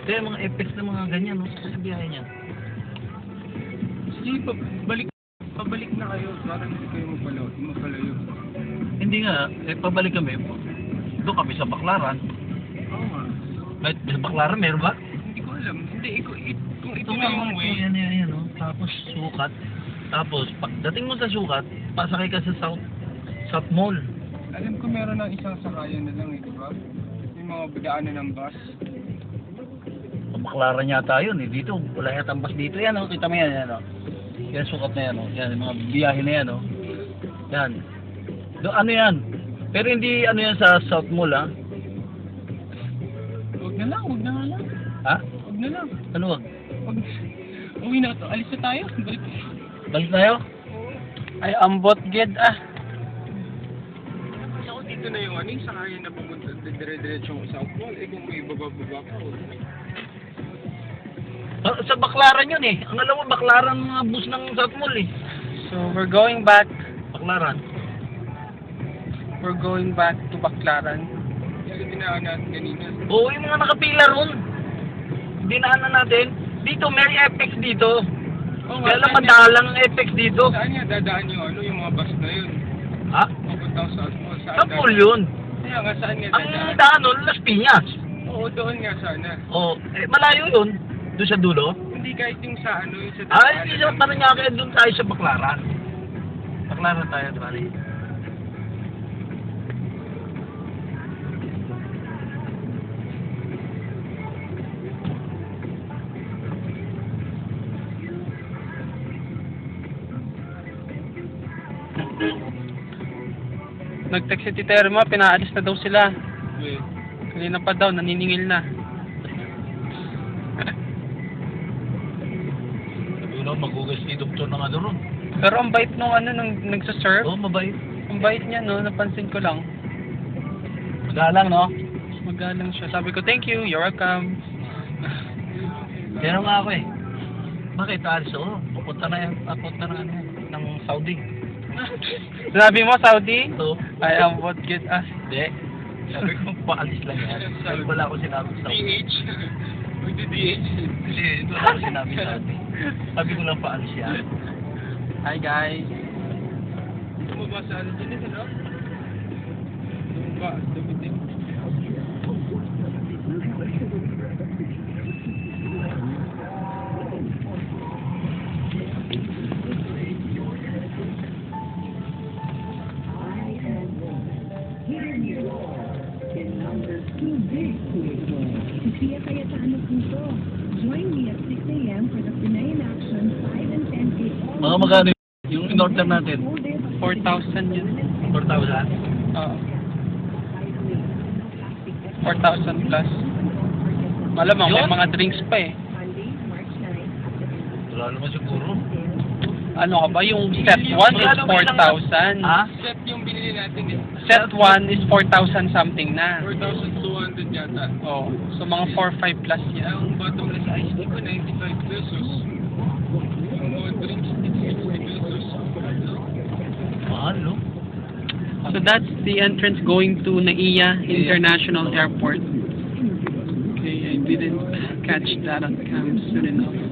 Kaya mga effects na mga ganyan, no? Sa biyahe niya. Sige, pabalik na kayo. Parang hindi kayo mapalayo. Hindi nga, pabalik kami. Doon kami sa Baclaran. Oo nga. Kahit sa Baclaran, meron ba? Hindi ko alam. Hindi, kung ito Ito na yung way. yan, no? Tapos sukat. Tapos, pagdating mo sa sukat, pasakay ka sa South Mall. Alam ko meron ng isang sakayan na lang eh, di ba? Yung mga daanan ng bus. Baclaran yata yun, eh. Dito, wala yata ang bus dito. Yan, no? Kita mo yan, no? Yan, sukat na yan, no? Yan, yung mga biyahe na yan, no? Yan. Ano yan? Pero hindi ano yan sa South Mall, ha? Huwag na lang. Ha? Huwag na lang. Ano wag? Uwi na to. Alis na tayo. Balik. Balik tayo? Ay, ambot ged ah. Ako dito na yung yung sakayan na pumunta dire-diretsong South Mall. Kung may baba-baba ka. Sa Baclaran yun, eh. Ang alam mo, Baclaran mga bus ng South Mall, eh. So, we're going back. Baclaran. We're going back to Baclaran. Yung dinaan natin kanina. Oo, yung mga nakapila ron. Dinaanan natin. Dito, may FX dito. Oh, Kaya lang madalang ang FX dito. Saan niya dadaan yung mga bus na yun? Ha? Papuntang South Mall. South Mall yun. Kaya nga, saan niya Ang dadaan? daan nun, Las Piñas. Oo, doon nga sana. Oo, malayo yun. Doon sa dulo. Hindi kahit yung sa yung sa Hindi sa Paranaque, doon tayo sa Baclaran. Baclaran tayo, pare. Nag-text si Tita Irma, pinaalis na daw sila. Kanina pa daw, naniningil na. Sabi ko mag-ugas ni Doktor ng ano ron. Pero ang bait nung nung nagsaserve. Oo, mabait. Ang bait niya, no? Napansin ko lang. Magalang, no? Magalang siya. Sabi ko, thank you, you're welcome. Kaya nga ako, eh. Bakit alis ako? Papunta na ng Saudi. Sinabi mo, Saudi? So, I am what get us. hindi. Sabi ko, paalis lang yan. Sabi wala ako sinabi sa Saudi. DH? Magdi-DH? Kasi wala ako sinabi sa Saudi. Sabi ko lang paalis yan. Hi guys. Dito mo ba sa ano din ito, no? Ba, dumitin. Kaya Cayetano Puso. Join me at 6 a.m. for the Pinay in Action 5 and 10K. Mga magkano yung in-order natin? 4,000 yun. 4,000? Oo. 4,000 plus. Malamang may Yun? mga drinks pa eh. Monday, March 9 Wala naman siguro. Ano ka ba? Yung set 1 is 4,000. Ha? Set yung binili natin eh. Set 1 is 4,000 something na. 4,200 yata. Oo. So mga 4-5 plus yan. Ang bottomless iced tea ko, 95 pesos. Ang mga drinks, 60 pesos. Mahal, no? So that's the entrance going to Naiya International Airport. Okay, I didn't catch that on cam soon enough.